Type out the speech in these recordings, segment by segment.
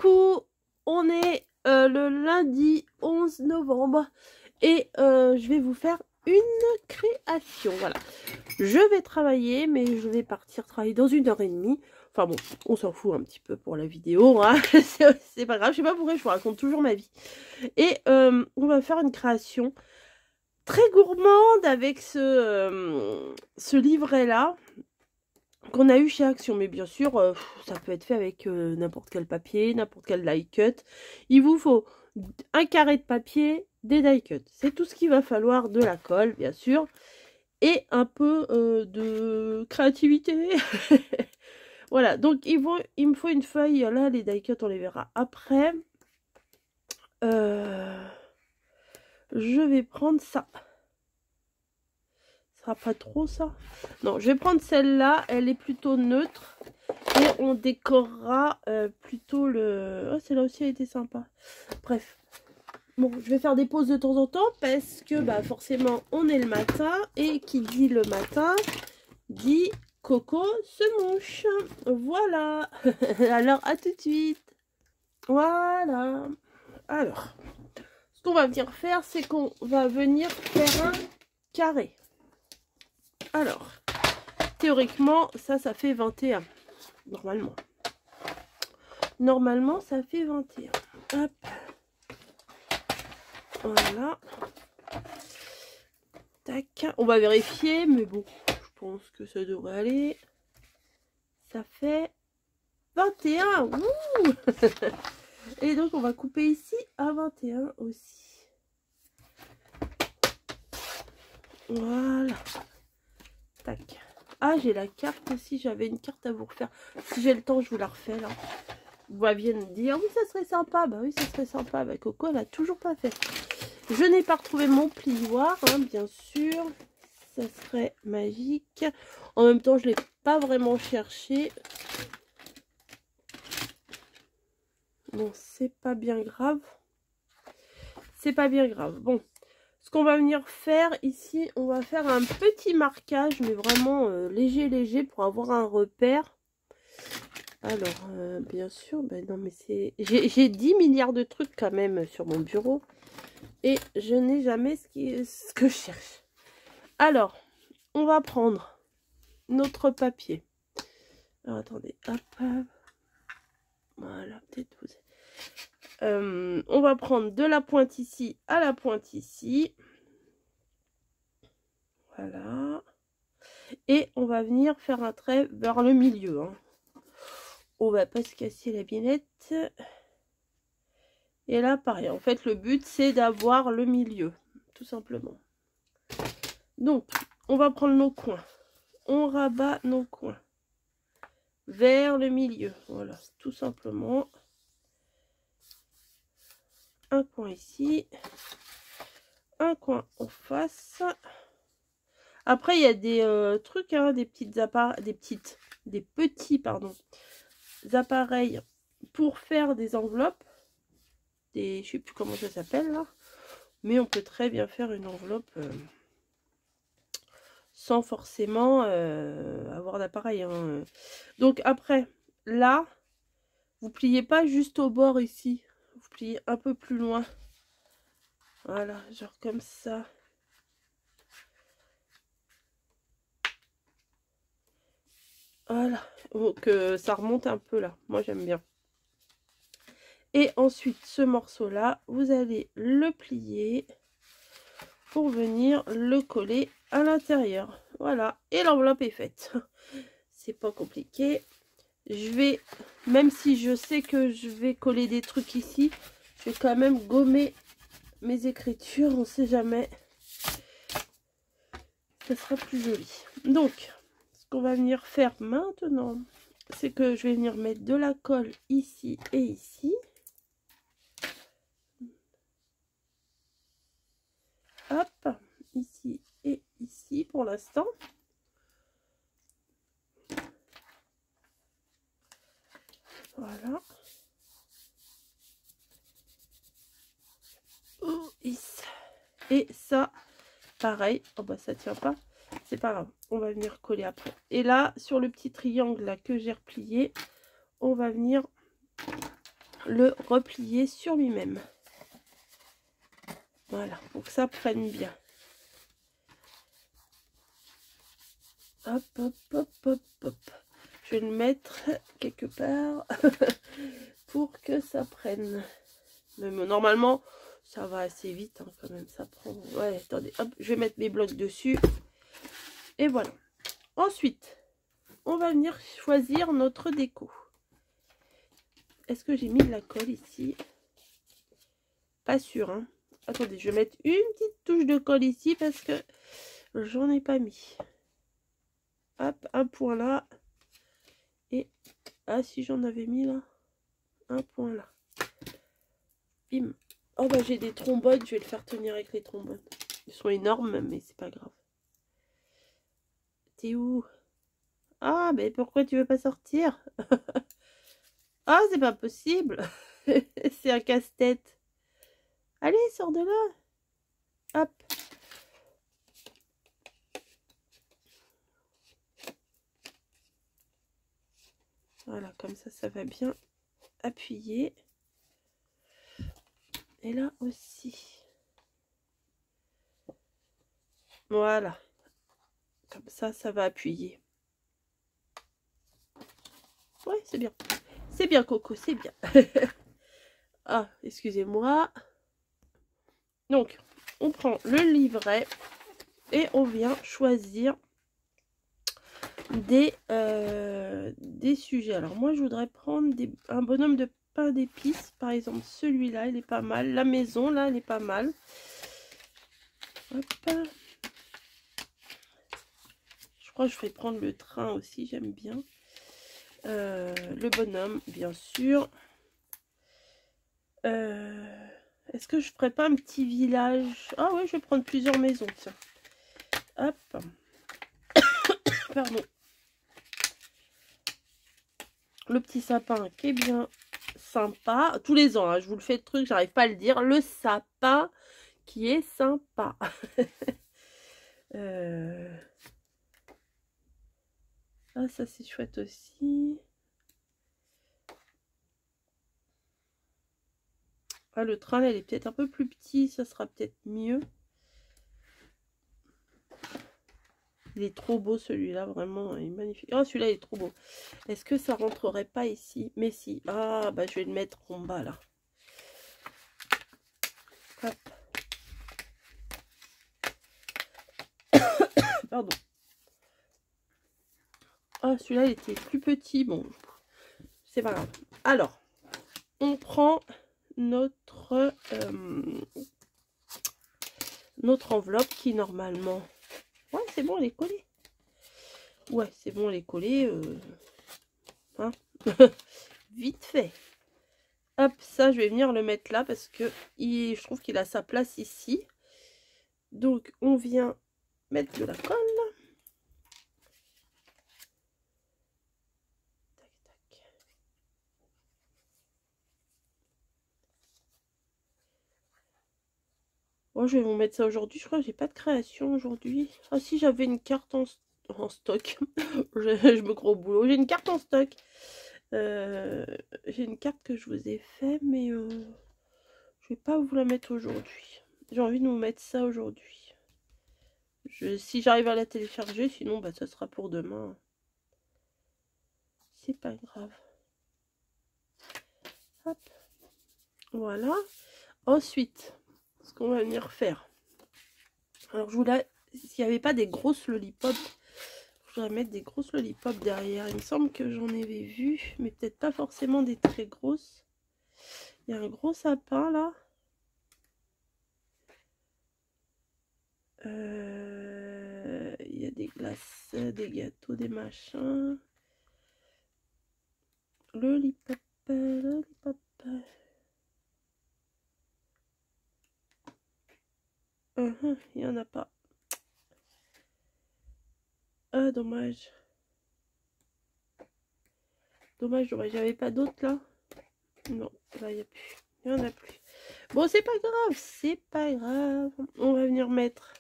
Coucou, on est le lundi 11 novembre et je vais vous faire une création. Voilà, je vais travailler, mais je vais partir travailler dans 1h30. Enfin bon, on s'en fout un petit peu pour la vidéo, hein. C'est pas grave, je sais pas pourquoi je vous raconte toujours ma vie. Et on va faire une création très gourmande avec ce livret-là qu'on a eu chez Action, mais bien sûr ça peut être fait avec n'importe quel papier, n'importe quel die cut. Il vous faut un carré de papier, des die cut, c'est tout ce qu'il va falloir, de la colle bien sûr, et un peu de créativité. Voilà, donc il me faut une feuille, là les die cut on les verra après. Je vais prendre ça. Pas trop ça. Non, je vais prendre celle-là, elle est plutôt neutre et on décorera plutôt le... Oh, celle-là aussi a été sympa. Bref, bon, je vais faire des pauses de temps en temps parce que bah forcément on est le matin et qui dit le matin dit Coco se mouche. Voilà. Alors à tout de suite. Voilà. Alors, ce qu'on va venir faire, c'est qu'on va venir faire un carré. Alors, théoriquement, ça fait 21. Normalement. Normalement, ça fait 21. Hop. Voilà. Tac. On va vérifier, mais bon, je pense que ça devrait aller. Ça fait 21. Ouh. Et donc, on va couper ici à 21 aussi. Voilà. Tac. Ah, j'ai la carte aussi, j'avais une carte à vous refaire. Si j'ai le temps, je vous la refais là. Vous m'aviez dit, ah oui, ça serait sympa. Bah oui, ça serait sympa. Bah Coco, elle a toujours pas fait. Je n'ai pas retrouvé mon plioir, hein, bien sûr. Ça serait magique. En même temps, je ne l'ai pas vraiment cherché. Bon, c'est pas bien grave. C'est pas bien grave. Bon. Ce qu'on va venir faire ici, on va faire un petit marquage, mais vraiment léger pour avoir un repère. Alors, bien sûr, ben non mais c'est... J'ai 10 milliards de trucs quand même sur mon bureau. Et je n'ai jamais ce que je cherche. Alors, on va prendre notre papier. Alors, attendez, hop, hop. Voilà, peut-être vous... on va prendre de la pointe ici à la pointe ici. Voilà. Et on va venir faire un trait vers le milieu. Hein. On va pas se casser la binette. Et là, pareil. En fait, le but, c'est d'avoir le milieu. Tout simplement. Donc, on va prendre nos coins. On rabat nos coins. Vers le milieu. Voilà, tout simplement. Un coin ici. Un coin en face. Après, il y a des trucs, hein, des petits appareils pour faire des enveloppes. Je sais plus comment ça s'appelle là. Mais on peut très bien faire une enveloppe sans forcément avoir d'appareil. Hein. Donc après, là, vous pliez pas juste au bord ici. Vous pliez un peu plus loin. Voilà, genre comme ça. Voilà, donc ça remonte un peu là. Moi j'aime bien. Et ensuite, ce morceau-là, vous allez le plier pour venir le coller à l'intérieur. Voilà, et l'enveloppe est faite. C'est pas compliqué. Je vais, même si je sais que je vais coller des trucs ici, je vais quand même gommer mes écritures, on sait jamais. Ça sera plus joli. Donc, ce qu'on va venir faire maintenant, c'est que je vais venir mettre de la colle ici et ici. Hop, ici et ici pour l'instant. Voilà. Oh, et ça, pareil. Oh bah ça tient pas. C'est pas grave. On va venir coller après. Et là, sur le petit triangle là que j'ai replié, on va venir le replier sur lui-même. Voilà, pour que ça prenne bien. Hop, hop, hop, hop, hop. Je vais le mettre quelque part pour que ça prenne. Mais normalement, ça va assez vite hein, quand même. Ça prend. Ouais, attendez, hop, je vais mettre mes blocs dessus. Et voilà. Ensuite, on va venir choisir notre déco. Est-ce que j'ai mis de la colle ici? Pas sûr, hein. Attendez, je vais mettre une petite touche de colle ici parce que j'en ai pas mis. Hop, un point là. Et, ah si j'en avais mis là. Un point là. Bim. Oh bah j'ai des trombones, je vais le faire tenir avec les trombones. Ils sont énormes, mais c'est pas grave. T'es où? Ah, mais pourquoi tu veux pas sortir? Ah, c'est pas possible. C'est un casse-tête. Allez, sors de là. Hop. Voilà, comme ça va bien appuyer. Et là aussi. Voilà. Comme ça va appuyer. Ouais, c'est bien. C'est bien, Coco, c'est bien. Ah, excusez-moi. Donc, on prend le livret et on vient choisir des sujets. Alors, moi, je voudrais prendre un bonhomme de pain d'épices. Par exemple, celui-là, il est pas mal. La maison, là, elle est pas mal. Hop. Je crois que je vais prendre le train aussi, j'aime bien. Le bonhomme, bien sûr. Est-ce que je ferais pas un petit village? Ah oui, je vais prendre plusieurs maisons, tiens. Hop. Pardon. Le petit sapin qui est bien sympa. Tous les ans, hein, je vous le fais le truc, j'arrive pas à le dire. Le sapin qui est sympa. Ah, ça c'est chouette aussi. Ah, le train, là, il est peut-être un peu plus petit, ça sera peut-être mieux. Il est trop beau celui-là, vraiment, il est magnifique. Oh, celui-là, il est trop beau. Est-ce que ça rentrerait pas ici? Mais si. Ah, bah, je vais le mettre en bas, là. Hop. Pardon. Ah, celui-là, il était plus petit. Bon, c'est pas grave. Alors, on prend notre enveloppe qui, normalement... Ouais, c'est bon, elle est collée. Ouais, c'est bon, elle est collée. Hein. Vite fait. Hop, ça, je vais venir le mettre là parce que je trouve qu'il a sa place ici. Donc, on vient mettre de la colle. Tac, tac. Moi, je vais vous mettre ça aujourd'hui. Je crois que j'ai pas de création aujourd'hui. Ah si, j'avais une carte en stock. Je me crois au boulot. J'ai une carte en stock. J'ai une carte que je vous ai fait, mais je vais pas vous la mettre aujourd'hui. J'ai envie de vous mettre ça aujourd'hui. Si j'arrive à la télécharger, sinon bah, ça sera pour demain. C'est pas grave. Hop. Voilà. Ensuite, ce qu'on va venir faire. Alors, je voulais, s'il n'y avait pas des grosses lollipops, je voudrais mettre des grosses lollipops derrière. Il me semble que j'en avais vu, mais peut-être pas forcément des très grosses. Il y a un gros sapin là. Il y a des glaces, des gâteaux, des machins. Lollipop, lollipop. Il n'y en a pas. Ah, dommage. Dommage, j'avais pas d'autres là. Non, là, il n'y a plus. Il n'y en a plus. Bon, c'est pas grave, c'est pas grave. On va venir mettre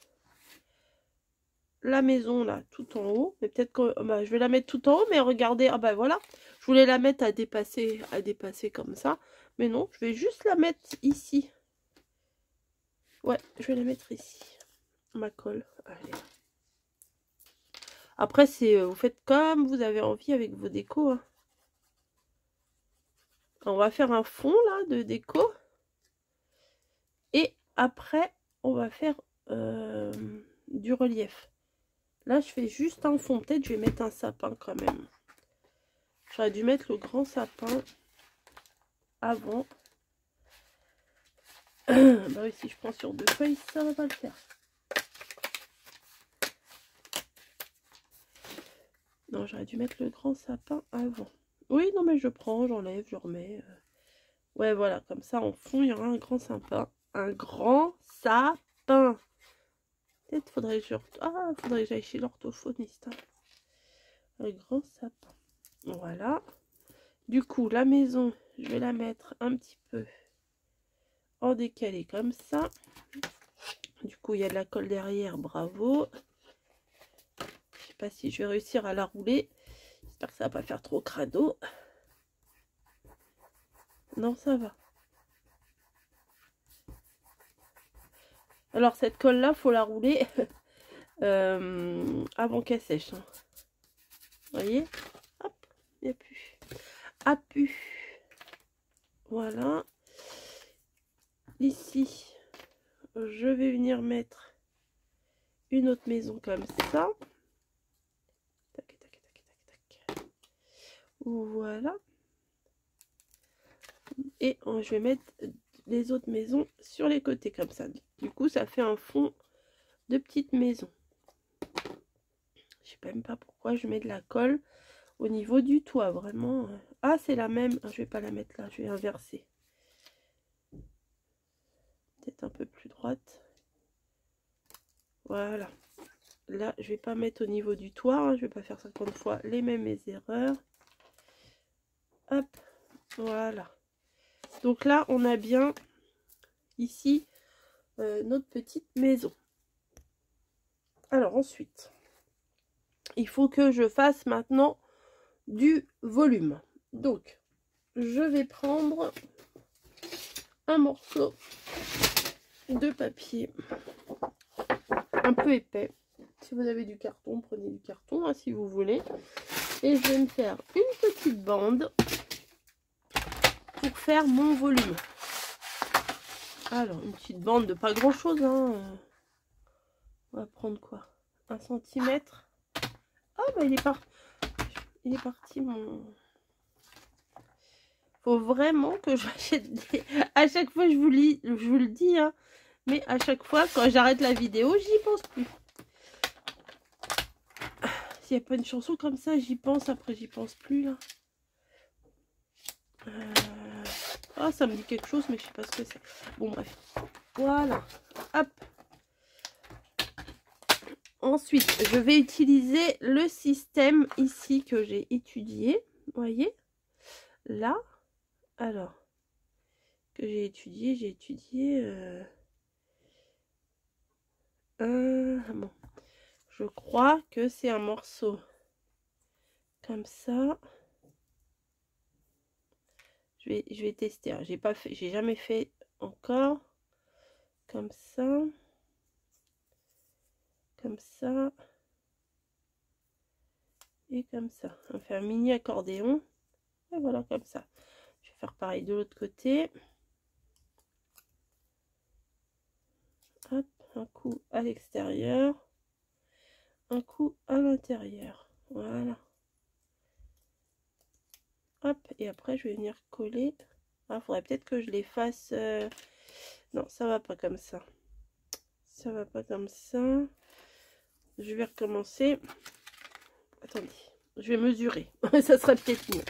la maison là, tout en haut. Mais peut-être que bah, je vais la mettre tout en haut, mais regardez. Ah bah voilà. Je Je voulais la mettre à dépasser comme ça. Mais non, je vais juste la mettre ici. Ouais, je vais la mettre ici. Ma colle. Allez. Après, c'est vous faites comme vous avez envie avec vos décos. Hein. On va faire un fond là de déco. Et après, on va faire du relief. Là, je fais juste un fond. Peut-être je vais mettre un sapin quand même. J'aurais dû mettre le grand sapin avant. Bah oui, si je prends sur 2 feuilles, ça va pas le faire. Non, j'aurais dû mettre le grand sapin avant. Oui, non, mais je prends, j'enlève, je remets. Ouais, voilà, comme ça, en fond, il y aura un grand sapin. Un grand sapin. Peut-être faudrait que faudrait que j'aille chez l'orthophoniste. Hein. Un grand sapin. Voilà. Du coup, la maison, je vais la mettre un petit peu en décalé comme ça. Du coup, il y a de la colle derrière, bravo. Je sais pas si je vais réussir à la rouler. J'espère que ça va pas faire trop crado. Non, ça va. Alors, cette colle-là, faut la rouler avant qu'elle sèche. Hein. Vous voyez? Hop, il n'y a plus. Ah, pu. Voilà. Ici, je vais venir mettre une autre maison comme ça. Tac, tac, tac, tac, tac. Voilà. Et je vais mettre les autres maisons sur les côtés comme ça. Du coup, ça fait un fond de petite maison. Je sais même pas pourquoi je mets de la colle au niveau du toit. Vraiment. Ah, c'est la même. Je vais pas la mettre là. Je vais inverser. Peut-être un peu plus droite. Voilà. Là, je vais pas mettre au niveau du toit. Hein. Je vais pas faire 50 fois les mêmes erreurs. Hop. Voilà. Donc là, on a bien ici notre petite maison. Alors ensuite, il faut que je fasse maintenant du volume. Donc, je vais prendre un morceau de papier un peu épais. Si vous avez du carton, prenez du carton hein, si vous voulez. Et je vais me faire une petite bande pour faire mon volume. Alors, une petite bande de pas grand chose. Hein. On va prendre quoi? 1 cm. Ah, bah il est parti mon... Faut vraiment que j'achète des... À chaque fois, je vous le dis, hein, mais à chaque fois, quand j'arrête la vidéo, j'y pense plus. S'il n'y a pas une chanson comme ça, j'y pense, après j'y pense plus, là. Ah, ça me dit quelque chose, mais je sais pas ce que c'est. Bon, bref. Voilà. Hop. Ensuite, je vais utiliser le système ici que j'ai étudié. Vous voyez? Là. Alors, que j'ai étudié bon, je crois que c'est un morceau comme ça. Je vais tester. Hein. J'ai jamais fait encore comme ça, et comme ça. On fait un mini accordéon. Et voilà comme ça. Je vais faire pareil de l'autre côté. Hop, un coup à l'extérieur, un coup à l'intérieur. Voilà. Hop, et après je vais venir coller. Ah, faudrait peut-être que je les fasse. Non, ça va pas comme ça. Ça va pas comme ça. Je vais recommencer. Attendez, je vais mesurer. Ça serait peut-être mieux.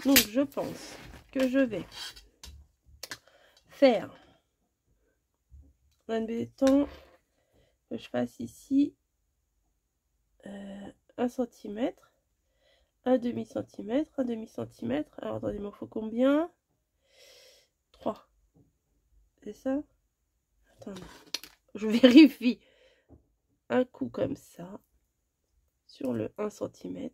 Donc, je pense que je vais faire un béton que je fasse ici 1 cm, un demi-centimètre, un demi-centimètre. Alors, attendez, il m'en faut combien? 3. C'est ça? Attendez, je vérifie. Un coup comme ça, sur le 1 cm,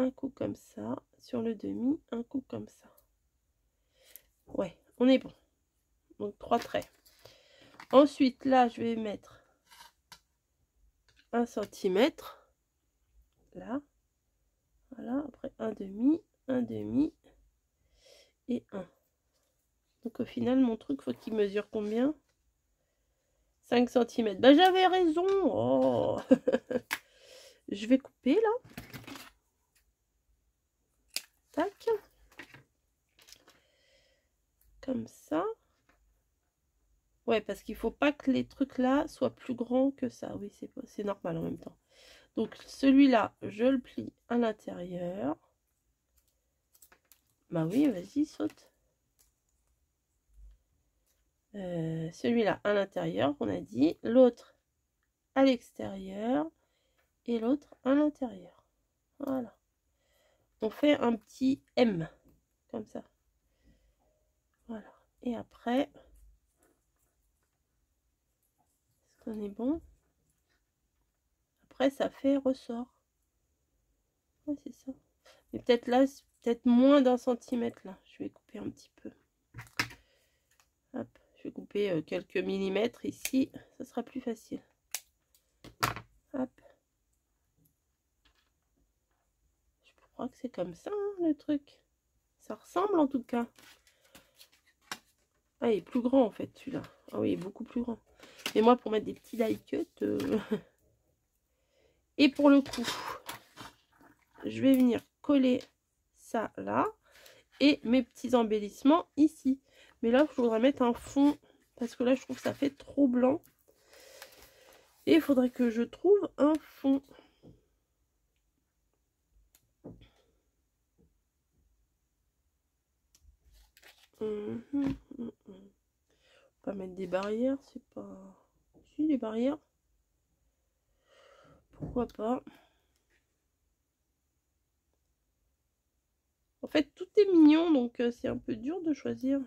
un coup comme ça. Sur le demi, un coup comme ça. Ouais, on est bon. Donc 3 traits. Ensuite, là, je vais mettre 1 centimètre. Là. Voilà, après un demi et 1. Donc au final, mon truc, faut qu'il mesure combien? 5 cm. Bah j'avais raison. Oh. Je vais couper là. Tac. Comme ça. Ouais, parce qu'il faut pas que les trucs là soient plus grands que ça. Oui, c'est normal en même temps. Donc celui-là, je le plie à l'intérieur. Bah oui, vas-y, saute. Celui-là à l'intérieur, on a dit. L'autre à l'extérieur. Et l'autre à l'intérieur. Voilà. On fait un petit M. Comme ça. Voilà. Et après... Est-ce qu'on est bon? Après, ça fait ressort. Ouais, c'est ça. Mais peut-être là, peut-être moins d'1 centimètre là. Je vais couper un petit peu. Hop, je vais couper quelques millimètres ici. Ça sera plus facile. Hop. Je crois que c'est comme ça, hein, le truc. Ça ressemble en tout cas. Ah, il est plus grand en fait celui-là. Ah oui, il est beaucoup plus grand. Et moi, pour mettre des petits die cut. Et pour le coup, je vais venir coller ça là. Et mes petits embellissements ici. Mais là, je voudrais mettre un fond. Parce que là, je trouve que ça fait trop blanc. Et il faudrait que je trouve un fond. Pas mettre des barrières, c'est pas... Si, des barrières. Pourquoi pas. En fait, tout est mignon, donc c'est un peu dur de choisir.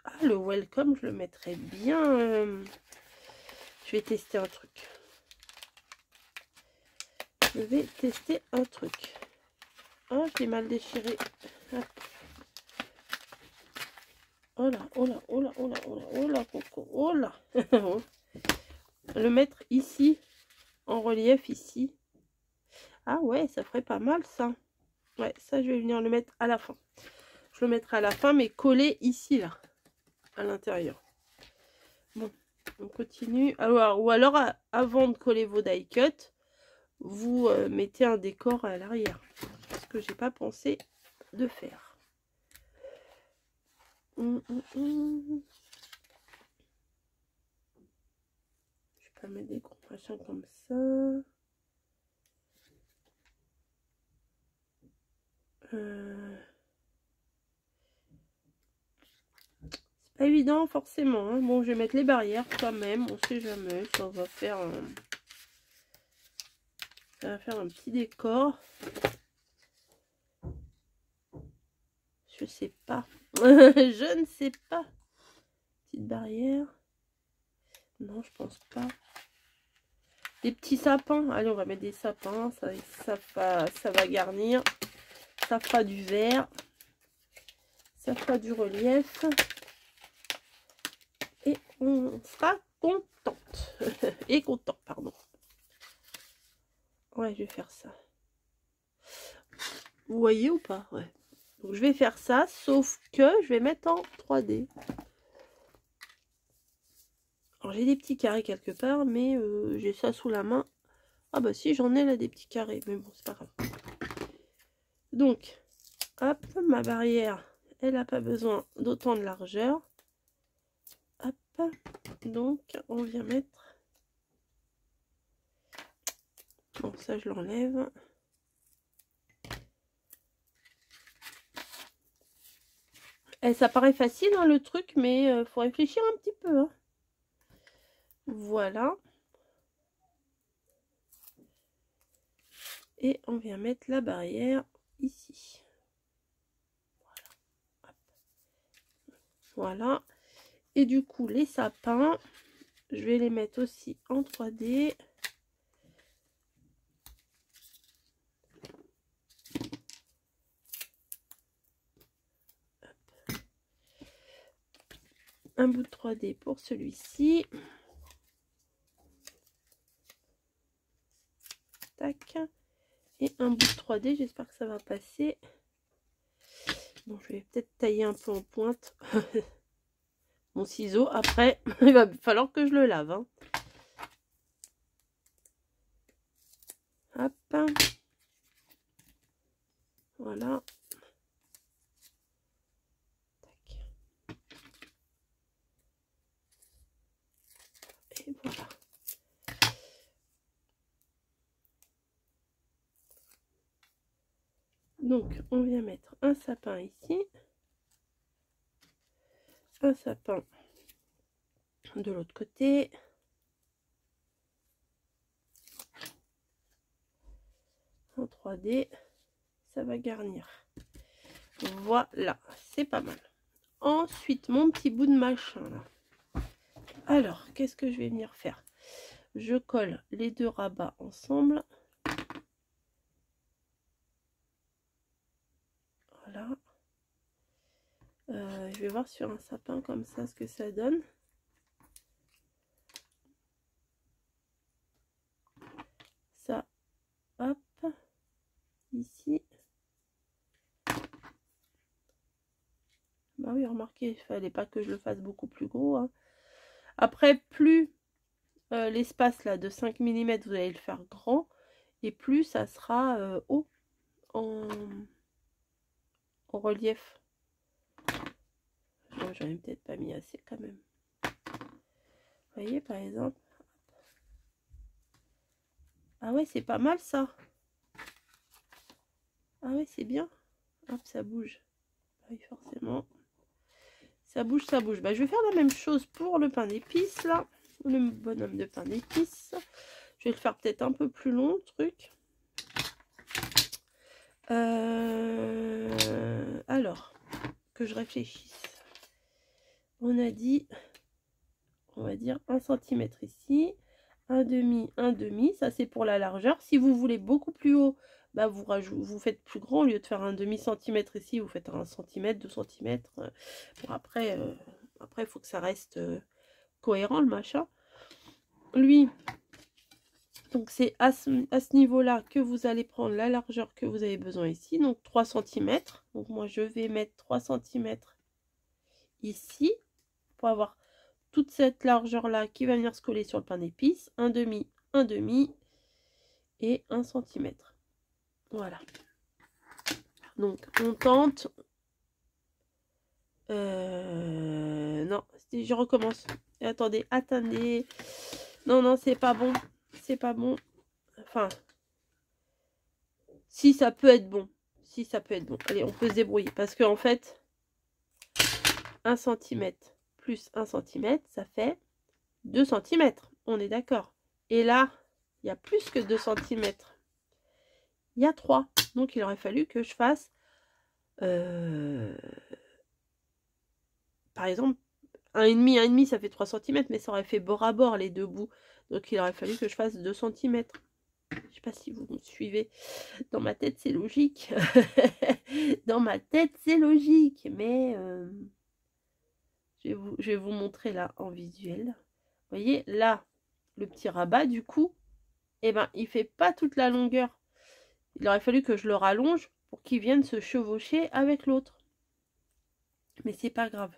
Ah, le welcome, je le mettrais bien. Je vais tester un truc. Je vais tester un truc. Ah, je l'ai mal déchiré. Ah. Oh là, oh là, oh là, oh là, oh là, oh là, coco, oh là. Le mettre ici, en relief ici. Ah ouais, ça ferait pas mal ça. Ouais, ça je vais venir le mettre à la fin. Je le mettrai à la fin, mais collé ici, là, à l'intérieur. Bon, on continue. Alors, ou alors, avant de coller vos die cut, vous mettez un décor à l'arrière. Ce que j'ai pas pensé de faire. Je vais pas mettre des gros machins comme ça. C'est pas évident forcément. Hein. Bon, je vais mettre les barrières quand même. On sait jamais. Ça va faire un petit décor. Je sais pas. Je ne sais pas. Petite barrière. Non, je pense pas. Des petits sapins. Allez, on va mettre des sapins. Ça va garnir. Ça fera du vert. Ça fera du relief. Et on sera contente. Et content, pardon. Ouais, je vais faire ça. Vous voyez ou pas? Ouais. Donc, je vais faire ça, sauf que je vais mettre en 3D. Alors, j'ai des petits carrés quelque part, mais j'ai ça sous la main. Ah bah si, j'en ai là des petits carrés, mais bon, c'est pas grave. Donc, hop, ma barrière, elle n'a pas besoin d'autant de largeur. Hop, donc, on vient mettre... Bon, ça, je l'enlève. Et ça paraît facile, hein, le truc, mais faut réfléchir un petit peu. Hein. Voilà. Et on vient mettre la barrière ici. Voilà. Voilà. Et du coup, les sapins, je vais les mettre aussi en 3D. un bout de 3D pour celui-ci. Tac. Et un bout de 3D, j'espère que ça va passer. Bon, je vais peut-être tailler un peu en pointe mon ciseau. Après, il va falloir que je le lave. Hein. Hop. Voilà. Tac. Et voilà. Donc, on vient mettre un sapin ici. Un sapin de l'autre côté. En 3D. Ça va garnir. Voilà, c'est pas mal. Ensuite, mon petit bout de machin là. Alors, qu'est-ce que je vais venir faire? Je colle les deux rabats ensemble. Voilà. Je vais voir sur un sapin comme ça ce que ça donne. Ça, hop, ici. Bah oui, remarquez, il fallait pas que je le fasse beaucoup plus gros. Hein. Après, plus l'espace là de 5 mm, vous allez le faire grand. Et plus ça sera haut en relief. J'en ai peut-être pas mis assez quand même. Vous voyez par exemple. Ah ouais, c'est pas mal ça. Ah ouais, c'est bien. Hop, ça bouge. Oui, forcément. Ça bouge, ça bouge. Bah, je vais faire la même chose pour le pain d'épices là. Le bonhomme de pain d'épices. Je vais le faire peut-être un peu plus long, le truc. Alors, que je réfléchisse. On a dit, on va dire 1 cm ici, un demi, ça c'est pour la largeur. Si vous voulez beaucoup plus haut, bah vous faites plus grand, au lieu de faire un demi-centimètre ici, vous faites 1 cm, 2 cm. Bon, après, il faut que ça reste cohérent le machin. Lui, donc c'est à ce niveau-là que vous allez prendre la largeur que vous avez besoin ici, donc 3 cm. Donc moi je vais mettre 3 cm ici pour avoir toute cette largeur là qui va venir se coller sur le pain d'épices. Un demi et 1 cm. Voilà. Donc on tente. Non, je recommence. Attendez, attendez. Non, c'est pas bon. C'est pas bon. Enfin, si ça peut être bon. Si ça peut être bon. Allez, on peut se débrouiller. Parce qu'en fait, 1 cm plus 1 cm, ça fait 2 cm. On est d'accord. Et là, il y a plus que 2 cm. Il y a 3. Donc, il aurait fallu que je fasse, par exemple, 1,5, ça fait 3 cm, mais ça aurait fait bord à bord les deux bouts. Donc, il aurait fallu que je fasse 2 cm. Je sais pas si vous me suivez. Dans ma tête, c'est logique. Dans ma tête, c'est logique. Mais je vais vous montrer là en visuel. Vous voyez, là, le petit rabat, du coup, eh ben, il fait pas toute la longueur. Il aurait fallu que je le rallonge pour qu'il vienne se chevaucher avec l'autre. Mais c'est pas grave.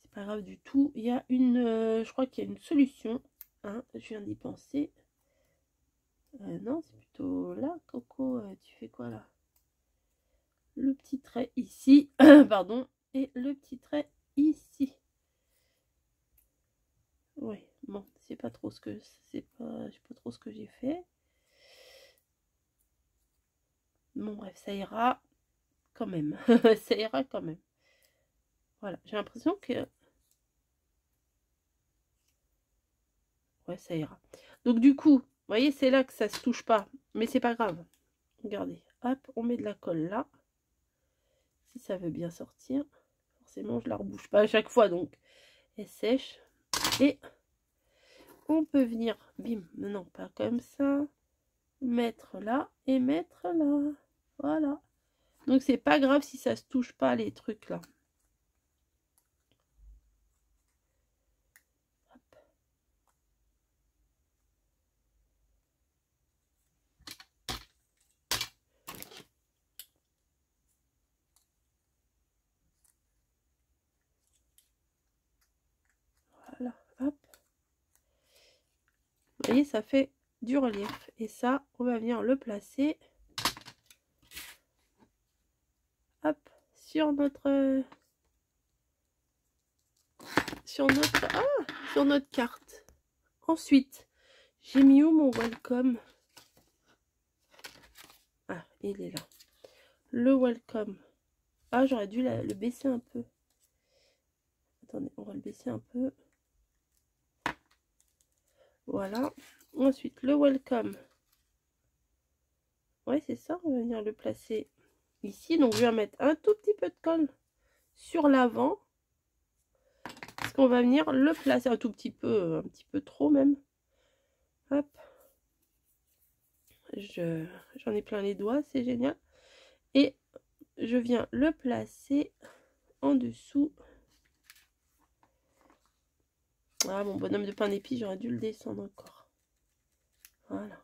C'est pas grave du tout. Il y a une... je crois qu'il y a une solution. Hein, je viens d'y penser. Non, c'est plutôt là, Coco. Tu fais quoi là? Le petit trait ici. Pardon. Et le petit trait ici. Oui, bon, c'est pas trop ce que... je sais pas trop ce que j'ai fait. Bon, bref, ça ira quand même. Ça ira quand même. Voilà, j'ai l'impression que... Ouais, ça ira. Donc, du coup, vous voyez, c'est là que ça se touche pas. Mais c'est pas grave. Regardez, hop, on met de la colle là. Si ça veut bien sortir. Forcément, je la rebouche pas à chaque fois, donc elle sèche. Et on peut venir, bim, non, pas comme ça. Mettre là et mettre là. Voilà. Donc, c'est pas grave si ça se touche pas les trucs là. voyez, ça fait du relief. Et ça, on va venir le placer. Hop, sur notre carte. Ensuite, j'ai mis où mon welcome? Ah, il est là. Le welcome. Ah, j'aurais dû le baisser un peu. Attendez, on va le baisser un peu. Voilà. Ensuite, le welcome. Ouais, c'est ça. On va venir le placer ici. Donc, je vais mettre un tout petit peu de colle sur l'avant. Parce qu'on va venir le placer un tout petit peu, un petit peu trop même. Hop. J'en ai plein les doigts, c'est génial. Et je viens le placer en dessous. Ah, mon bonhomme de pain d'épices, j'aurais dû le descendre encore. Voilà.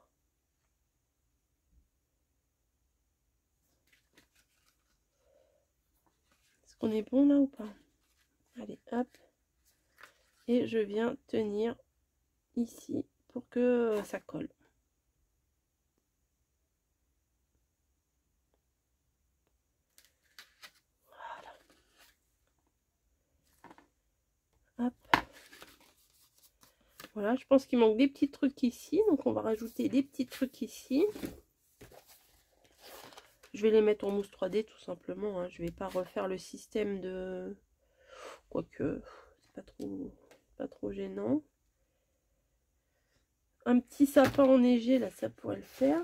Est-ce qu'on est bon là ou pas? Allez, hop. Et je viens tenir ici pour que ça colle. Voilà. Hop. Voilà, je pense qu'il manque des petits trucs ici. Donc, on va rajouter des petits trucs ici. Je vais les mettre en mousse 3D tout simplement. Hein. Je vais pas refaire le système de... Quoique, c'est pas trop gênant. Un petit sapin enneigé, là, ça pourrait le faire.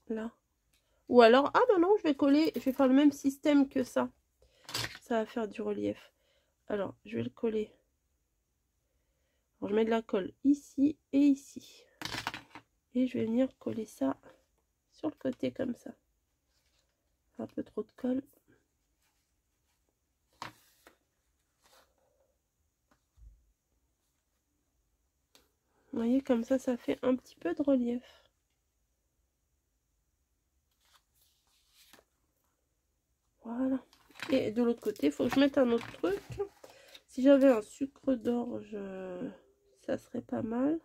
Là. Ou alors, ah bah non, je vais coller, je vais faire le même système que ça. Ça va faire du relief. Alors, je vais le coller. Alors, je mets de la colle ici et ici. Et je vais venir coller ça sur le côté comme ça. Un peu trop de colle. Vous voyez, comme ça fait un petit peu de relief. Voilà. Et de l'autre côté, il faut que je mette un autre truc. Si j'avais un sucre d'orge, ça serait pas mal.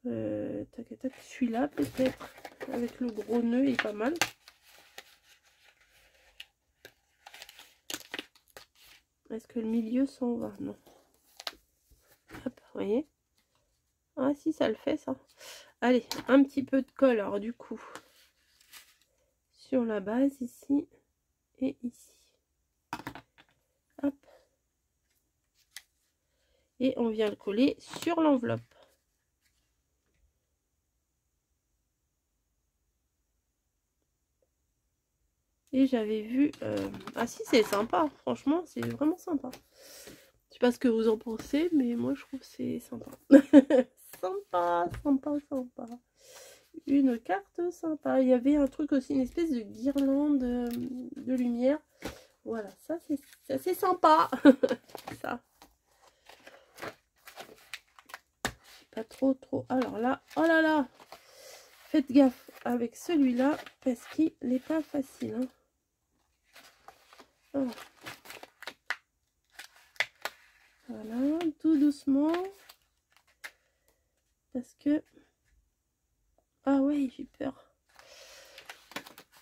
Tac, tac, celui-là peut-être, avec le gros nœud, il est pas mal. Est-ce que le milieu s'en va? Non. Hop, vous voyez? Ah si, ça le fait ça. Allez, un petit peu de colle, alors du coup, sur la base ici et ici. Hop. Et on vient le coller sur l'enveloppe. Et j'avais vu... Ah si, c'est sympa. Franchement, c'est vraiment sympa. Je sais pas ce que vous en pensez, mais moi, je trouve que c'est sympa. Sympa, sympa, sympa. Une carte sympa. Il y avait un truc aussi, une espèce de guirlande de lumière. Voilà, ça, c'est sympa. Ça. Pas trop. Alors là, oh là là. Faites gaffe avec celui-là, parce qu'il n'est pas facile. Hein. Oh. Voilà, tout doucement. Parce que... Ah ouais, j'ai peur.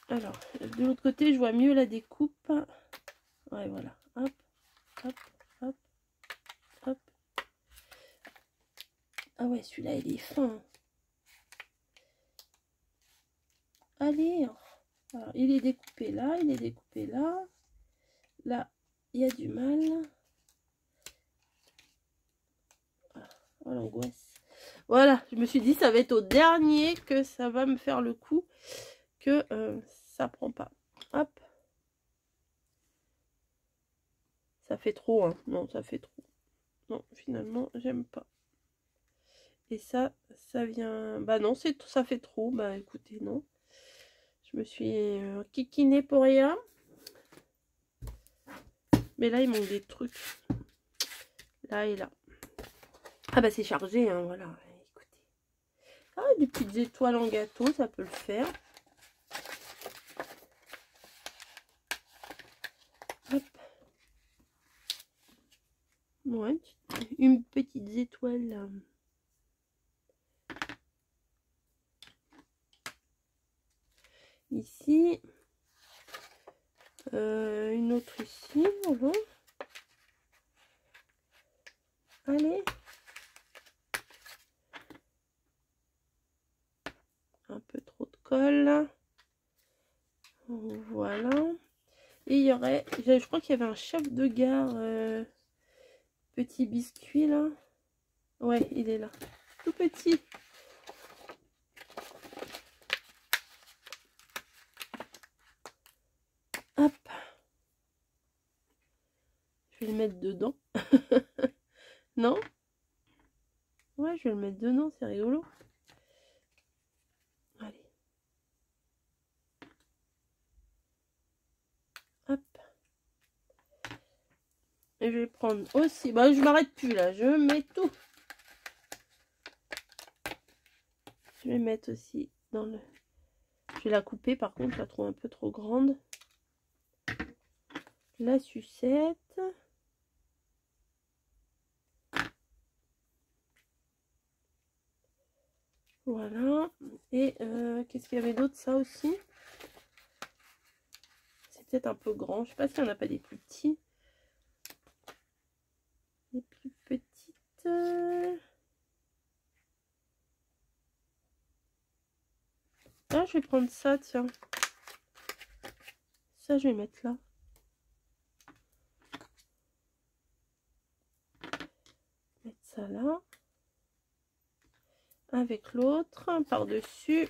Alors, de l'autre côté, je vois mieux la découpe. Ouais, voilà. Hop, hop, hop, hop. Ah ouais, celui-là, il est fin. Allez. Alors, il est découpé là, il est découpé là. Là, il y a du mal. Oh, l'angoisse. Voilà, je me suis dit, ça va être au dernier que ça va me faire le coup. Que ça prend pas. Hop. Ça fait trop, hein. Non, ça fait trop. Non, finalement, j'aime pas. Et ça vient... Bah non, ça fait trop. Bah écoutez, non. Je me suis kikinée pour rien. Mais là, il manque des trucs. Là et là. Ah bah c'est chargé, hein, voilà. Écoutez. Ah, des petites étoiles en gâteau, ça peut le faire. Ouais, une petite étoile là. Ici. Une autre ici, voilà. Allez. Un peu trop de colle. Voilà. Et il y aurait, je crois qu'il y avait un chef de gare, petit biscuit là. Ouais, il est là. Tout petit. Hop. Je vais le mettre dedans. Non? Ouais, je vais le mettre dedans, c'est rigolo. Allez. Hop. Et je vais prendre aussi. Bah, je m'arrête plus là. Je mets tout. Je vais mettre aussi dans le... Je vais la couper par contre. Je la trouve un peu trop grande. La sucette. Voilà. Et qu'est-ce qu'il y avait d'autre? Ça aussi. C'est peut-être un peu grand. Je sais pas s'il n'y en a pas des plus petits. Des plus petites. Ah, je vais prendre ça, tiens. Ça, je vais mettre là. Mettre ça là. Avec l'autre, par-dessus.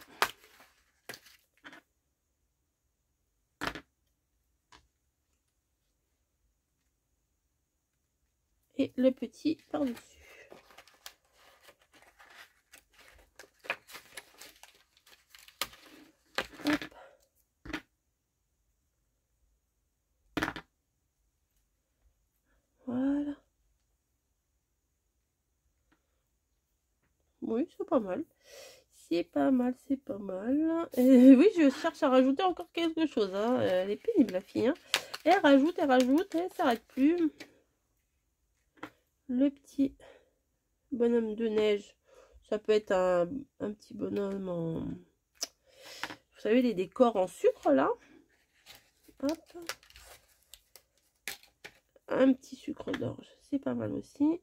Et le petit par-dessus. Voilà. Oui, c'est pas mal. C'est pas mal, c'est pas mal. Et oui, je cherche à rajouter encore quelque chose. Hein. Elle est pénible, la fille. Hein. Elle rajoute, elle s'arrête plus. Le petit bonhomme de neige. Ça peut être un petit bonhomme en... Vous savez, les décors en sucre, là. Hop. Un petit sucre d'orge. C'est pas mal aussi.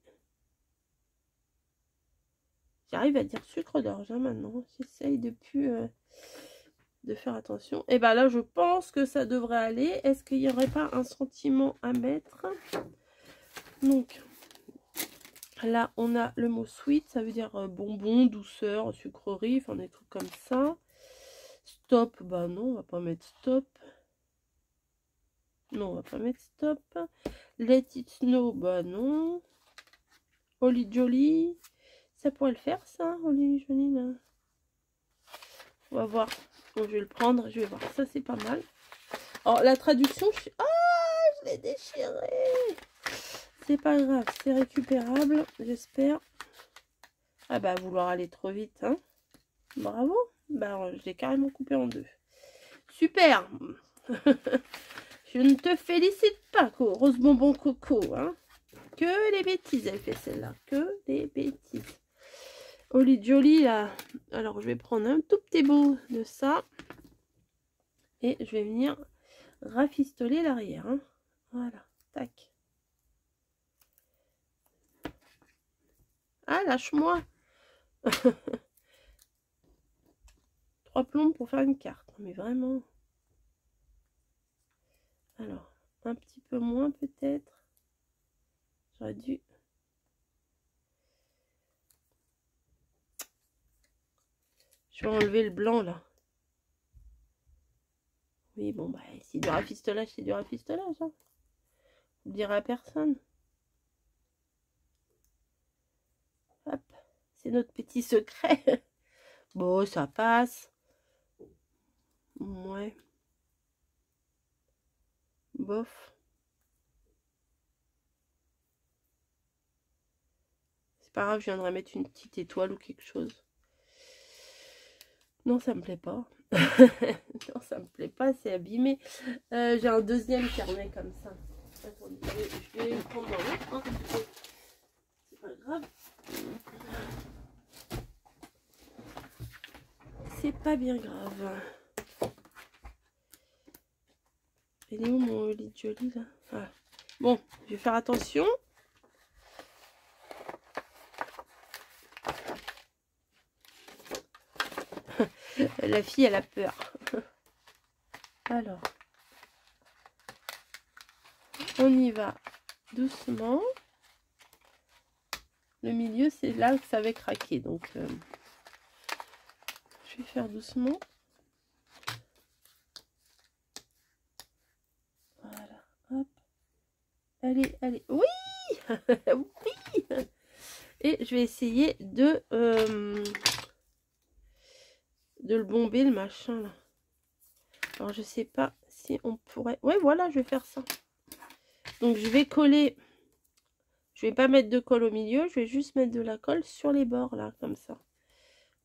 J'arrive à dire sucre d'orge hein, maintenant. J'essaye depuis de faire attention. Et ben là, je pense que ça devrait aller. Est-ce qu'il n'y aurait pas un sentiment à mettre? Donc, là, on a le mot sweet. Ça veut dire bonbon, douceur, sucrerie. Enfin, des trucs comme ça. Stop. Bah non, on va pas mettre stop. Non, on va pas mettre stop. Let it snow. Bah non. Holly Jolly. Ça pourrait le faire, ça, Holly Jolly, là. On va voir. Bon, je vais le prendre. Je vais voir. Ça, c'est pas mal. Alors, la traduction, ah, je l'ai déchiré. C'est pas grave. C'est récupérable, j'espère. Ah bah, vouloir aller trop vite, hein. Bravo. Bah, je l'ai carrément coupé en deux. Super. Je ne te félicite pas, Rose Bonbon Coco, hein. Que les bêtises, elle fait celle-là. Que des bêtises. Holly Jolly, là. Alors, je vais prendre un tout petit bout de ça. Et je vais venir rafistoler l'arrière. Hein. Voilà. Tac. Ah, lâche-moi. 3 plombs pour faire une carte. Mais vraiment. Alors, un petit peu moins peut-être. J'aurais dû... Je vais enlever le blanc, là. Oui, bon, bah, c'est du rafistolage, c'est du rafistolage. Hein. Vous le direz à personne. Hop. C'est notre petit secret. Bon, ça passe. Ouais. Bof. C'est pas grave, je viendrai mettre une petite étoile ou quelque chose. Non, ça me plaît pas. Non, ça me plaît pas, c'est abîmé. J'ai un deuxième carnet comme ça. Attendez, je vais le prendre dans l'autre. Hein. c'est pas bien grave. Il est où mon lit joli là? Ah. Bon, je vais faire attention. La fille, elle a peur. Alors, on y va doucement. Le milieu, c'est là que ça va craquer. Donc, je vais faire doucement. Voilà, hop. Allez, allez. Oui. Oui. Et je vais essayer de le bomber, le machin, là. Alors, je sais pas si on pourrait... Ouais, voilà, je vais faire ça. Donc, je vais coller... Je vais pas mettre de colle au milieu, je vais juste mettre de la colle sur les bords, là, comme ça.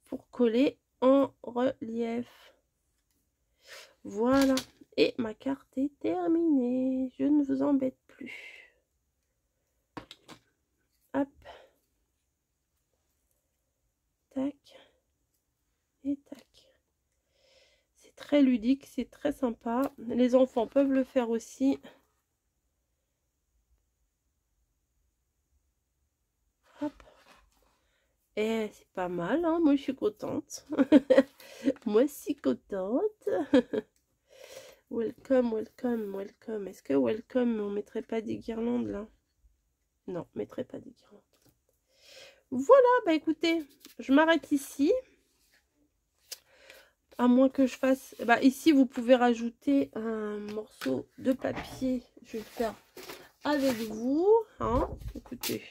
Pour coller en relief. Voilà. Et ma carte est terminée. Je ne vous embête plus. Hop. Tac. Et tac. C'est très ludique, c'est très sympa. Les enfants peuvent le faire aussi. Hop. Et c'est pas mal, hein. Moi je suis contente. Moi si contente. Welcome, welcome, welcome. Est-ce que welcome, on mettrait pas des guirlandes là? Non, on mettrait pas des guirlandes. Voilà, bah écoutez, je m'arrête ici. À moins que je fasse... Bah ici, vous pouvez rajouter un morceau de papier. Je vais le faire avec vous. Hein, écoutez.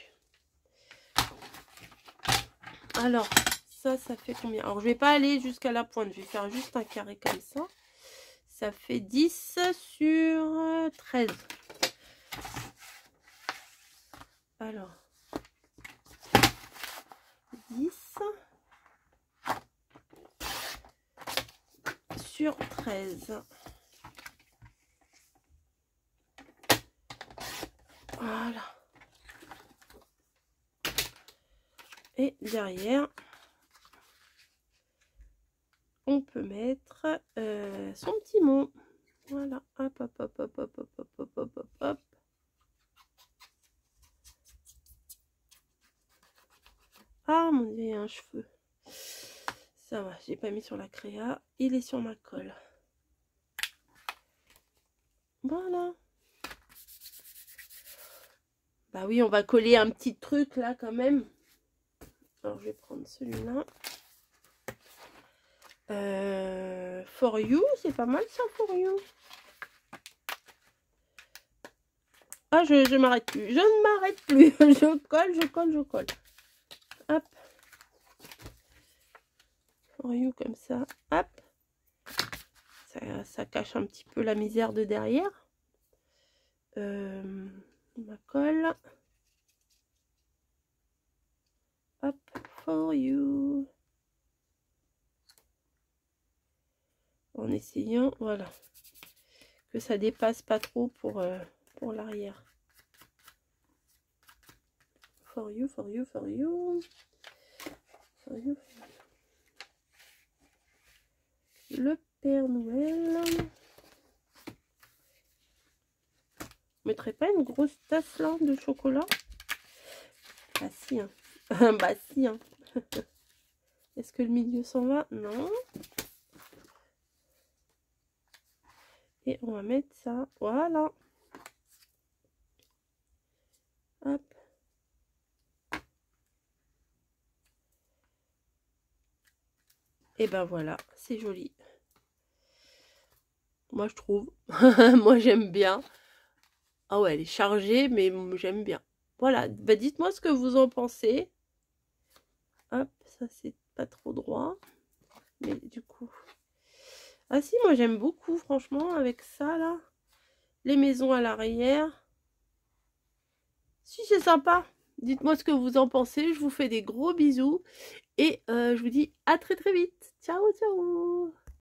Alors, ça fait combien? Alors, je vais pas aller jusqu'à la pointe. Je vais faire juste un carré comme ça. Ça fait 10 sur 13. Alors, 10 sur 13. Voilà. Et derrière, on peut mettre son petit mot. Voilà. Hop, hop, hop, hop, hop, hop, hop, hop, hop, hop, hop. Ah mon dieu, il y a un cheveu. Ça va, j'ai pas mis sur la créa. Il est sur ma colle. Voilà. Bah oui, on va coller un petit truc là quand même. Alors je vais prendre celui-là. For you, c'est pas mal ça, for you. Ah, je m'arrête plus. Je ne m'arrête plus. Je colle, je colle, je colle. Hop. For you comme ça. Hop. Ça cache un petit peu la misère de derrière. Ma colle. Hop. For you. En essayant, voilà. Que ça dépasse pas trop pour l'arrière. For you, for you, for you. For you. Le Père Noël. Vous mettrez pas une grosse tasse là de chocolat? Bah si, hein. Bah si, hein. Est-ce que le milieu s'en va? Non. Et on va mettre ça. Voilà. Hop. Et ben voilà, c'est joli. Moi je trouve. Moi j'aime bien. Ah ouais, elle est chargée, mais j'aime bien. Voilà, bah, dites-moi ce que vous en pensez. Hop, ça c'est pas trop droit. Mais du coup... Ah si, moi j'aime beaucoup, franchement, avec ça là. Les maisons à l'arrière. Si, c'est sympa. Dites-moi ce que vous en pensez. Je vous fais des gros bisous. Et je vous dis à très très vite. Ciao, ciao.